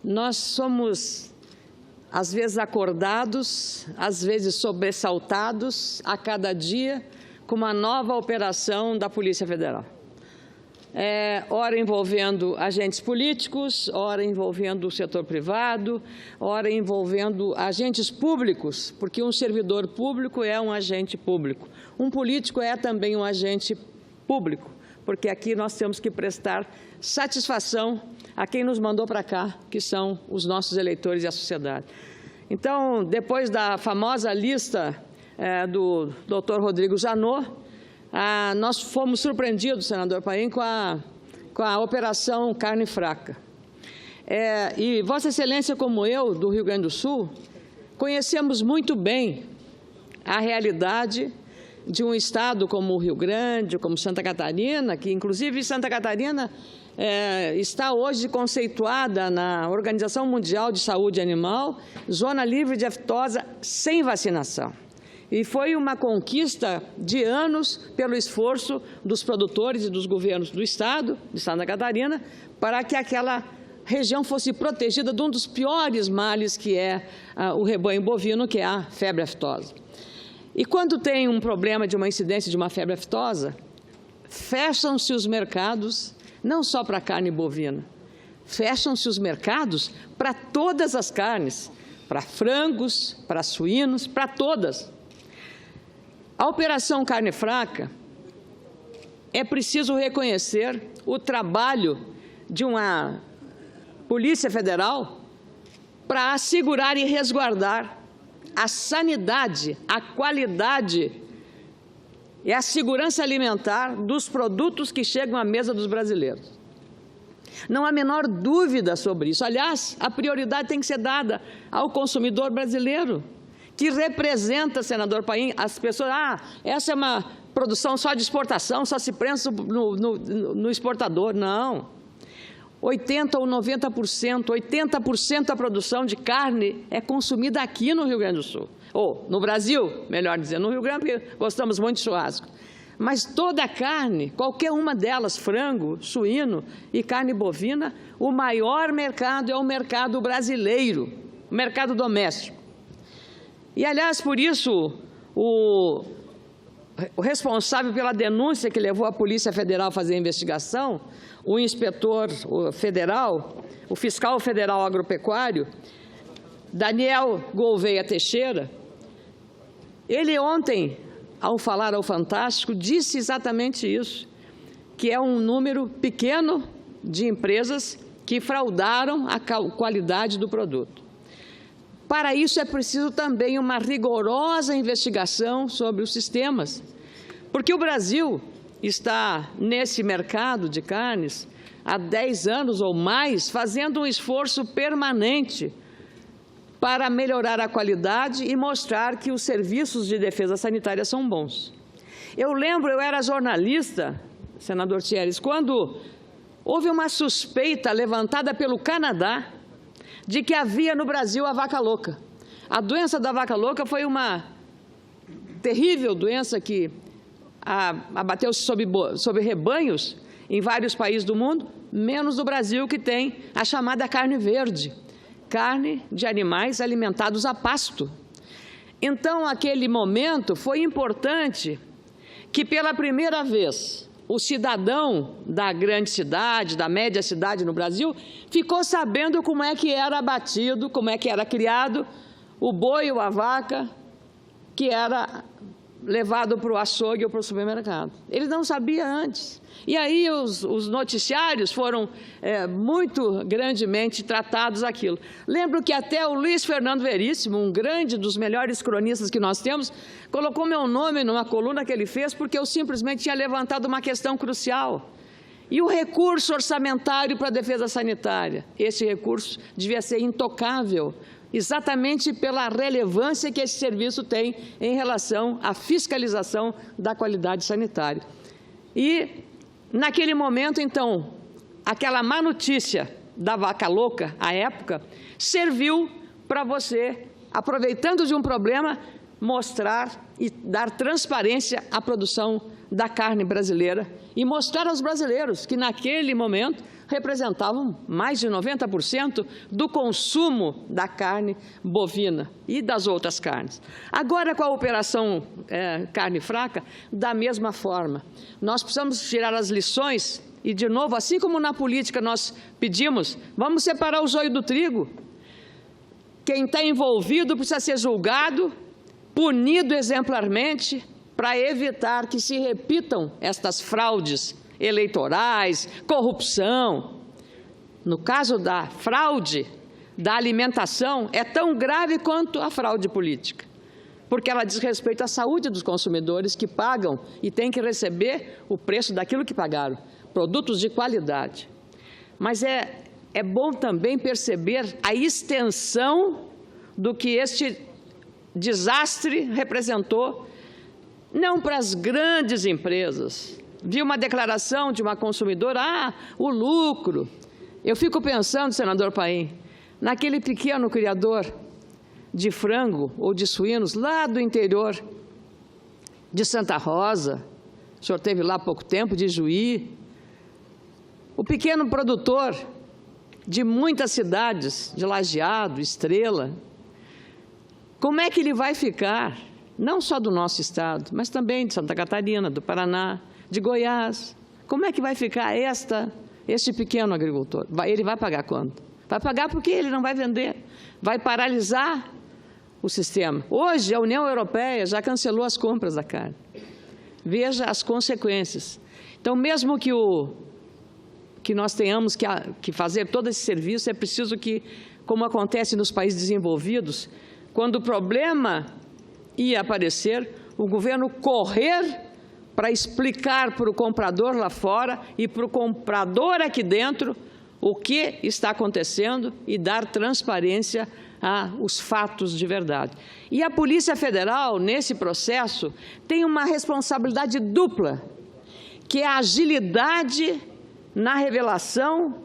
nós somos, às vezes, acordados, às vezes sobressaltados a cada dia com uma nova operação da Polícia Federal. Ora envolvendo agentes políticos, ora envolvendo o setor privado, ora envolvendo agentes públicos, porque um servidor público é um agente público. Um político é também um agente público, porque aqui nós temos que prestar satisfação a quem nos mandou para cá, que são os nossos eleitores e a sociedade. Então, depois da famosa lista do Dr. Rodrigo Janot, nós fomos surpreendidos, senador Paim, com a Operação Carne Fraca. E Vossa Excelência, como eu, do Rio Grande do Sul, conhecemos muito bem a realidade de um estado como o Rio Grande, como Santa Catarina, que inclusive Santa Catarina está hoje conceituada na Organização Mundial de Saúde Animal, zona livre de aftosa sem vacinação. E foi uma conquista de anos pelo esforço dos produtores e dos governos do estado, de Santa Catarina, para que aquela região fosse protegida de um dos piores males que é o rebanho bovino, que é a febre aftosa. E quando tem um problema de uma incidência de uma febre aftosa, fecham-se os mercados, não só para a carne bovina, fecham-se os mercados para todas as carnes, para frangos, para suínos, para todas. A Operação Carne Fraca, é preciso reconhecer o trabalho de uma Polícia Federal para assegurar e resguardar a sanidade, a qualidade e a segurança alimentar dos produtos que chegam à mesa dos brasileiros. Não há a menor dúvida sobre isso. Aliás, a prioridade tem que ser dada ao consumidor brasileiro, que representa, senador Paim, as pessoas, essa é uma produção só de exportação, só se prensa no exportador. Não. 80% ou 90%, 80% da produção de carne é consumida aqui no Rio Grande do Sul. Ou no Brasil, melhor dizendo, no Rio Grande, porque gostamos muito de churrasco. Mas toda a carne, qualquer uma delas, frango, suíno e carne bovina, o maior mercado é o mercado brasileiro, o mercado doméstico. E, aliás, por isso, o responsável pela denúncia que levou a Polícia Federal a fazer a investigação, o inspetor federal, o fiscal federal agropecuário, Daniel Gouveia Teixeira, ele ontem, ao falar ao Fantástico, disse exatamente isso, que é um número pequeno de empresas que fraudaram a qualidade do produto. Para isso é preciso também uma rigorosa investigação sobre os sistemas, porque o Brasil está nesse mercado de carnes há 10 anos ou mais, fazendo um esforço permanente para melhorar a qualidade e mostrar que os serviços de defesa sanitária são bons. Eu lembro, eu era jornalista, senador Thieres, quando houve uma suspeita levantada pelo Canadá de que havia no Brasil a vaca louca. A doença da vaca louca foi uma terrível doença que abateu-se sobre rebanhos em vários países do mundo, menos no Brasil, que tem a chamada carne verde, carne de animais alimentados a pasto. Então, naquele momento, foi importante que, pela primeira vez, o cidadão da grande cidade, da média cidade no Brasil, ficou sabendo como é que era abatido, como é que era criado o boi ou a vaca que era levado para o açougue ou para o supermercado. Ele não sabia antes. E aí os noticiários foram muito grandemente tratados aquilo. Lembro que até o Luiz Fernando Veríssimo, um grande dos melhores cronistas que nós temos, colocou meu nome numa coluna que ele fez porque eu simplesmente tinha levantado uma questão crucial. E o recurso orçamentário para a defesa sanitária? Esse recurso devia ser intocável, exatamente pela relevância que esse serviço tem em relação à fiscalização da qualidade sanitária. E, naquele momento, então, aquela má notícia da vaca louca, à época, serviu para você, aproveitando de um problema, mostrar e dar transparência à produção da carne brasileira e mostrar aos brasileiros que, naquele momento, representavam mais de 90% do consumo da carne bovina e das outras carnes. Agora, com a operação carne fraca, da mesma forma, nós precisamos tirar as lições e, de novo, assim como na política nós pedimos, vamos separar o joio do trigo. Quem está envolvido precisa ser julgado, punido exemplarmente, para evitar que se repitam estas fraudes eleitorais, corrupção. No caso da fraude da alimentação, é tão grave quanto a fraude política, porque ela diz respeito à saúde dos consumidores que pagam e têm que receber o preço daquilo que pagaram, produtos de qualidade. Mas é bom também perceber a extensão do que este desastre representou, não para as grandes empresas. Vi uma declaração de uma consumidora, o lucro. Eu fico pensando, senador Paim, naquele pequeno criador de frango ou de suínos lá do interior de Santa Rosa, o senhor esteve lá há pouco tempo, de Juí, o pequeno produtor de muitas cidades, de Lajeado, Estrela. Como é que ele vai ficar, não só do nosso estado, mas também de Santa Catarina, do Paraná, de Goiás? Como é que vai ficar este pequeno agricultor? Ele vai pagar quanto? Vai pagar porque ele não vai vender, vai paralisar o sistema. Hoje, a União Europeia já cancelou as compras da carne. Veja as consequências. Então, mesmo que nós tenhamos que fazer todo esse serviço, é preciso que, como acontece nos países desenvolvidos, quando o problema ia aparecer, o governo correr para explicar para o comprador lá fora e para o comprador aqui dentro o que está acontecendo e dar transparência aos fatos de verdade. E a Polícia Federal, nesse processo, tem uma responsabilidade dupla, que é a agilidade na revelação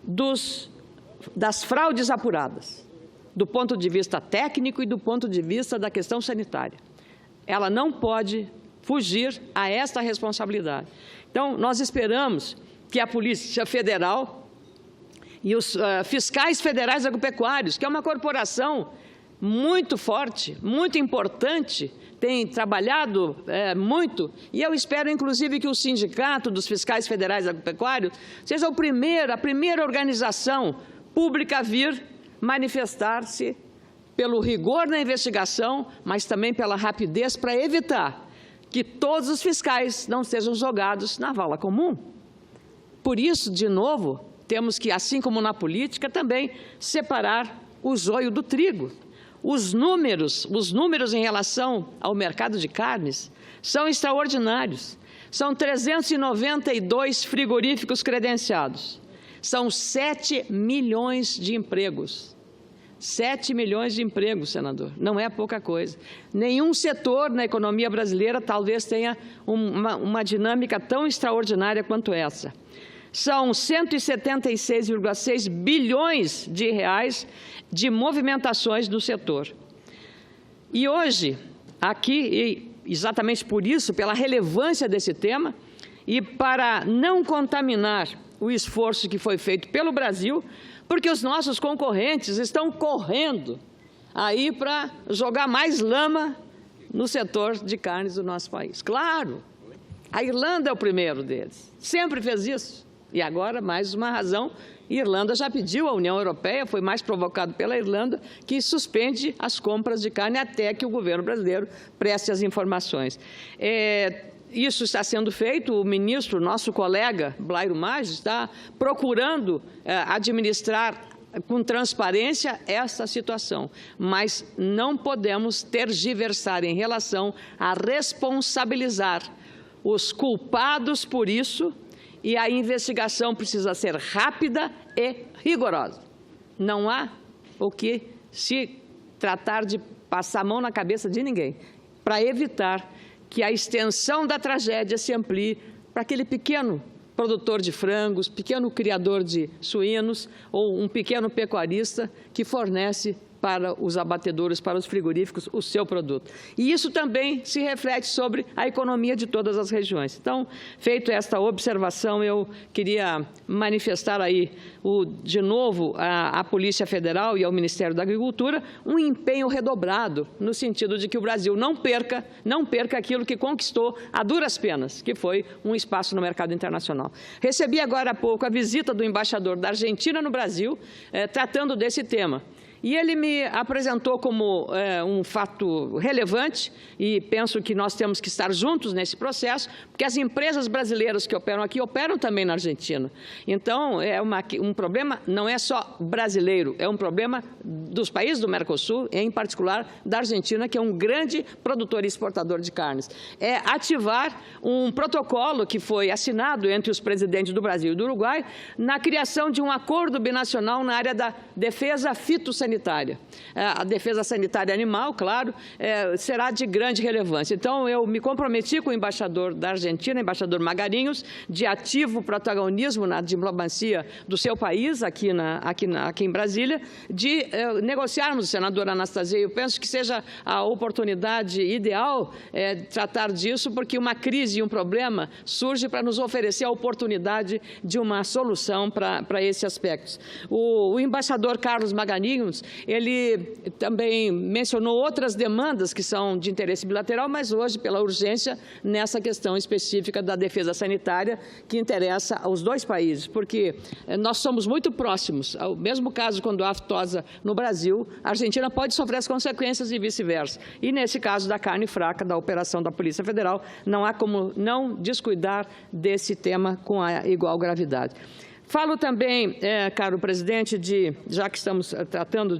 das fraudes apuradas, do ponto de vista técnico e do ponto de vista da questão sanitária. Ela não pode fugir a esta responsabilidade. Então, nós esperamos que a Polícia Federal e os fiscais federais agropecuários, que é uma corporação muito forte, muito importante, tem trabalhado muito, e eu espero, inclusive, que o Sindicato dos Fiscais Federais Agropecuários seja a primeira organização pública a vir manifestar-se pelo rigor na investigação, mas também pela rapidez para evitar que todos os fiscais não sejam jogados na vala comum. Por isso, de novo, temos que, assim como na política, também separar o joio do trigo. Os números em relação ao mercado de carnes são extraordinários. São 392 frigoríficos credenciados. São 7 milhões de empregos. 7 milhões de empregos, senador. Não é pouca coisa. Nenhum setor na economia brasileira talvez tenha uma dinâmica tão extraordinária quanto essa. São 176,6 bilhões de reais de movimentações do setor. E hoje, aqui, exatamente por isso, pela relevância desse tema, e para não contaminar o esforço que foi feito pelo Brasil, porque os nossos concorrentes estão correndo aí para jogar mais lama no setor de carnes do nosso país. Claro, a Irlanda é o primeiro deles, sempre fez isso. E agora, mais uma razão, a Irlanda já pediu à União Europeia, foi mais provocado pela Irlanda, que suspende as compras de carne até que o governo brasileiro preste as informações. Isso está sendo feito, o ministro, nosso colega, Blairo Maggi, está procurando administrar com transparência essa situação, mas não podemos tergiversar em relação a responsabilizar os culpados por isso, e a investigação precisa ser rápida e rigorosa. Não há o que se tratar de passar a mão na cabeça de ninguém, para evitar que a extensão da tragédia se amplie para aquele pequeno produtor de frangos, pequeno criador de suínos ou um pequeno pecuarista que fornece para os abatedouros, para os frigoríficos, o seu produto. E isso também se reflete sobre a economia de todas as regiões. Então, feito esta observação, eu queria manifestar aí, de novo, à Polícia Federal e ao Ministério da Agricultura um empenho redobrado no sentido de que o Brasil não perca aquilo que conquistou a duras penas, que foi um espaço no mercado internacional. Recebi agora há pouco a visita do embaixador da Argentina no Brasil, tratando desse tema. E ele me apresentou como um fato relevante, e penso que nós temos que estar juntos nesse processo, porque as empresas brasileiras que operam aqui operam também na Argentina. Então, um problema não é só brasileiro, é um problema dos países do Mercosul, em particular da Argentina, que é um grande produtor e exportador de carnes. É ativar um protocolo que foi assinado entre os presidentes do Brasil e do Uruguai na criação de um acordo binacional na área da defesa fitossanitária. A defesa sanitária animal, claro, será de grande relevância. Então, eu me comprometi com o embaixador da Argentina, o embaixador Magarinhos, de ativo protagonismo na diplomacia do seu país, aqui em Brasília, de negociarmos, senadora Anastasia. Eu penso que seja a oportunidade ideal tratar disso, porque uma crise e um problema surge para nos oferecer a oportunidade de uma solução para esses aspectos. O embaixador Carlos Magarinhos, ele também mencionou outras demandas que são de interesse bilateral, mas hoje, pela urgência, nessa questão específica da defesa sanitária, que interessa aos dois países, porque nós somos muito próximos. O mesmo caso, quando há aftosa no Brasil, a Argentina pode sofrer as consequências e vice-versa. E, nesse caso da carne fraca, da operação da Polícia Federal, não há como não descuidar desse tema com a igual gravidade. Falo também, caro presidente, já que estamos tratando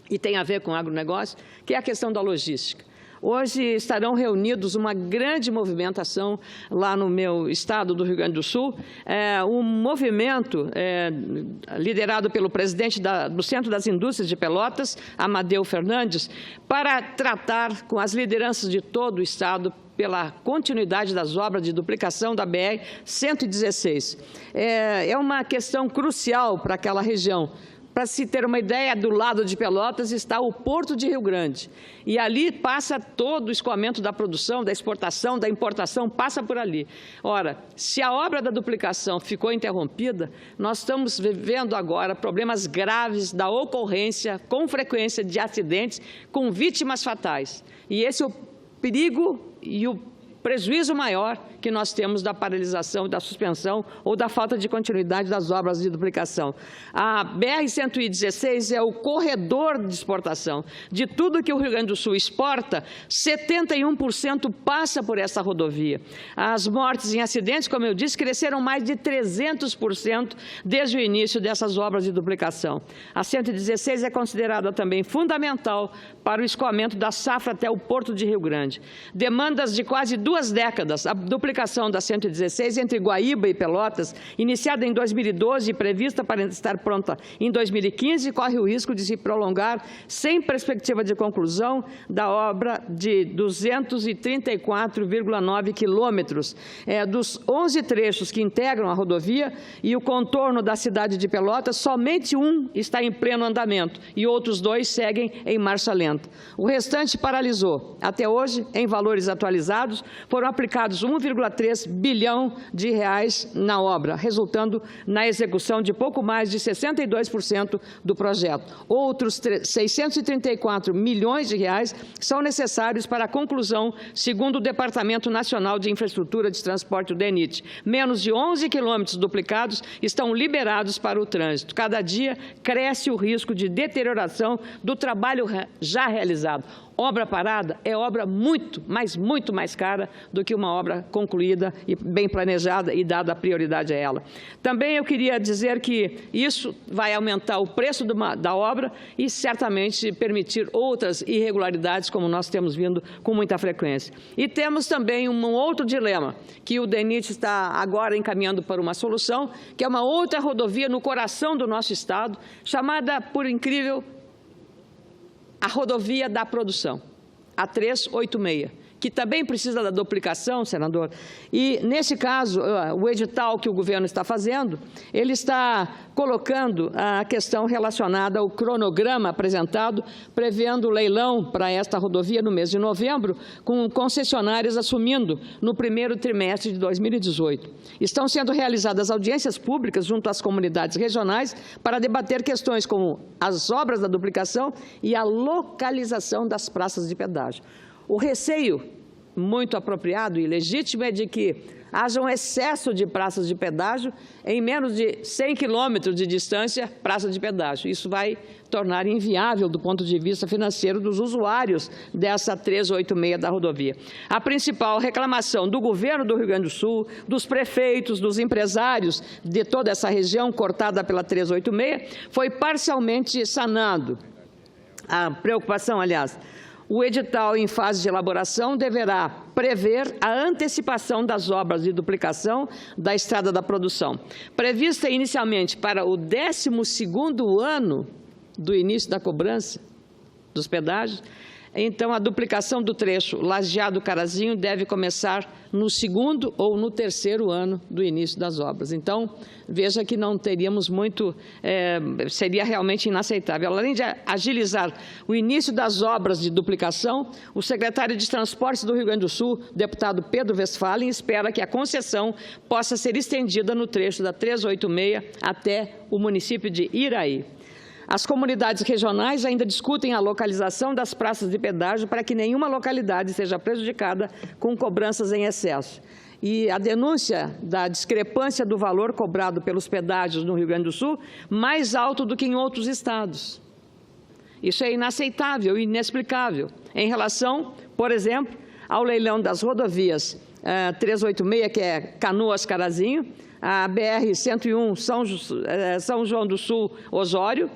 e tem a ver com agronegócio, que é a questão da logística. Hoje estarão reunidos uma grande movimentação lá no meu estado do Rio Grande do Sul, um movimento liderado pelo presidente do Centro das Indústrias de Pelotas, Amadeu Fernandes, para tratar com as lideranças de todo o estado pela continuidade das obras de duplicação da BR-116. É uma questão crucial para aquela região. Para se ter uma ideia, do lado de Pelotas está o Porto de Rio Grande. E ali passa todo o escoamento da produção, da exportação, da importação, passa por ali. Ora, se a obra da duplicação ficou interrompida, nós estamos vivendo agora problemas graves da ocorrência, com frequência, de acidentes, com vítimas fatais. E esse é o perigo e o prejuízo maior que nós temos da paralisação, da suspensão ou da falta de continuidade das obras de duplicação. A BR-116 é o corredor de exportação. De tudo que o Rio Grande do Sul exporta, 71% passa por essa rodovia. As mortes em acidentes, como eu disse, cresceram mais de 300% desde o início dessas obras de duplicação. A 116 é considerada também fundamental para o escoamento da safra até o Porto de Rio Grande. Demandas de quase 2 décadas, a duplicação da 116 entre Guaíba e Pelotas, iniciada em 2012 e prevista para estar pronta em 2015, corre o risco de se prolongar sem perspectiva de conclusão da obra de 234,9 quilômetros. Dos 11 trechos que integram a rodovia e o contorno da cidade de Pelotas, somente um está em pleno andamento e outros 2 seguem em marcha lenta. O restante paralisou. Até hoje, em valores atualizados, foram aplicados 1,3 bilhão de reais na obra, resultando na execução de pouco mais de 62% do projeto. Outros 634 milhões de reais são necessários para a conclusão, segundo o Departamento Nacional de Infraestrutura de Transporte, o DENIT. Menos de 11 quilômetros duplicados estão liberados para o trânsito. Cada dia cresce o risco de deterioração do trabalho já realizado. Obra parada é obra muito mais cara do que uma obra concluída e bem planejada e dada a prioridade a ela. Também eu queria dizer que isso vai aumentar o preço da obra e certamente permitir outras irregularidades, como nós temos vindo com muita frequência. E temos também um outro dilema, que o DENIT está agora encaminhando para uma solução, que é uma outra rodovia no coração do nosso estado, chamada, por incrível, a rodovia da produção, a 386, que também precisa da duplicação, senador. E, nesse caso, o edital que o governo está fazendo, ele está colocando a questão relacionada ao cronograma apresentado, prevendo o leilão para esta rodovia no mês de novembro, com concessionárias assumindo no primeiro trimestre de 2018. Estão sendo realizadas audiências públicas junto às comunidades regionais para debater questões como as obras da duplicação e a localização das praças de pedágio. O receio muito apropriado e legítimo é de que haja um excesso de praças de pedágio em menos de 100 quilômetros de distância, praça de pedágio. Isso vai tornar inviável do ponto de vista financeiro dos usuários dessa 386 da rodovia. A principal reclamação do governo do Rio Grande do Sul, dos prefeitos, dos empresários de toda essa região cortada pela 386, foi parcialmente sanado. A preocupação, aliás, o edital em fase de elaboração deverá prever a antecipação das obras de duplicação da Estrada da Produção. Prevista inicialmente para o 12º ano do início da cobrança dos pedágios, então a duplicação do trecho Lajeado-Carazinho deve começar no 2º ou no 3º ano do início das obras. Então, veja que não teríamos muito, seria realmente inaceitável. Além de agilizar o início das obras de duplicação, o secretário de Transportes do Rio Grande do Sul, deputado Pedro Westphalen, espera que a concessão possa ser estendida no trecho da 386 até o município de Iraí. As comunidades regionais ainda discutem a localização das praças de pedágio para que nenhuma localidade seja prejudicada com cobranças em excesso. E a denúncia da discrepância do valor cobrado pelos pedágios no Rio Grande do Sul mais alto do que em outros estados. Isso é inaceitável e inexplicável em relação, por exemplo, ao leilão das rodovias 386, que é Canoas-Carazinho, a BR-101 São João do Sul-Osório,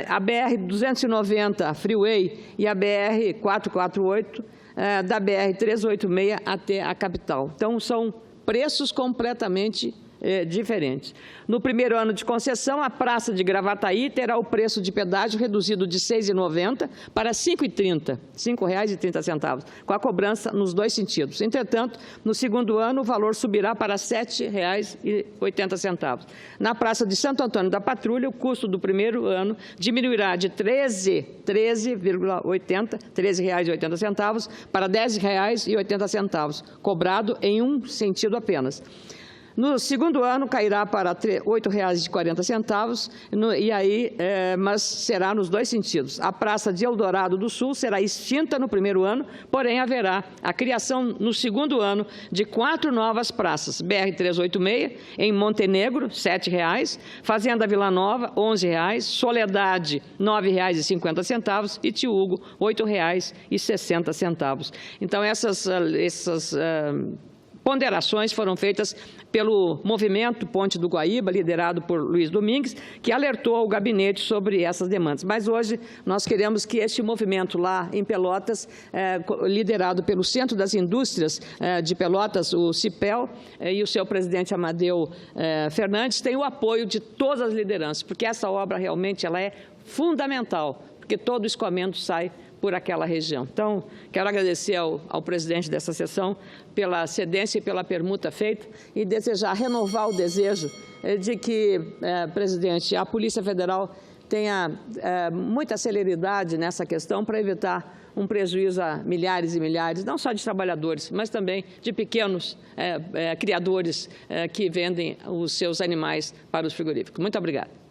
a BR-290 Freeway e a BR-448 da BR-386 até a capital. Então, são preços completamente diferentes. No primeiro ano de concessão, a praça de Gravataí terá o preço de pedágio reduzido de R$ 6,90 para R$ 5,30, R$ 5,30, com a cobrança nos dois sentidos. Entretanto, no segundo ano, o valor subirá para R$ 7,80. Na praça de Santo Antônio da Patrulha, o custo do primeiro ano diminuirá de R$ 13,80 para R$ 10,80, cobrado em um sentido apenas. No segundo ano, cairá para R$ 8,40, mas será nos dois sentidos. A Praça de Eldorado do Sul será extinta no primeiro ano, porém haverá a criação no segundo ano de 4 novas praças. BR-386, em Montenegro, R$ 7,00, Fazenda Vila Nova, R$ 11,00, Soledade, R$ 9,50 e Tiúgo, R$ 8,60. Então, essas ponderações foram feitas pelo movimento Ponte do Guaíba, liderado por Luiz Domingues, que alertou o gabinete sobre essas demandas. Mas hoje nós queremos que este movimento lá em Pelotas, liderado pelo Centro das Indústrias de Pelotas, o CIPEL, e o seu presidente Amadeu Fernandes, tenha o apoio de todas as lideranças, porque essa obra realmente ela é fundamental, porque todo o escoamento sai por aquela região. Então, quero agradecer ao presidente dessa sessão pela cedência e pela permuta feita e desejar renovar o desejo de que, presidente, a Polícia Federal tenha muita celeridade nessa questão para evitar um prejuízo a milhares e milhares, não só de trabalhadores, mas também de pequenos criadores que vendem os seus animais para os frigoríficos. Muito obrigada.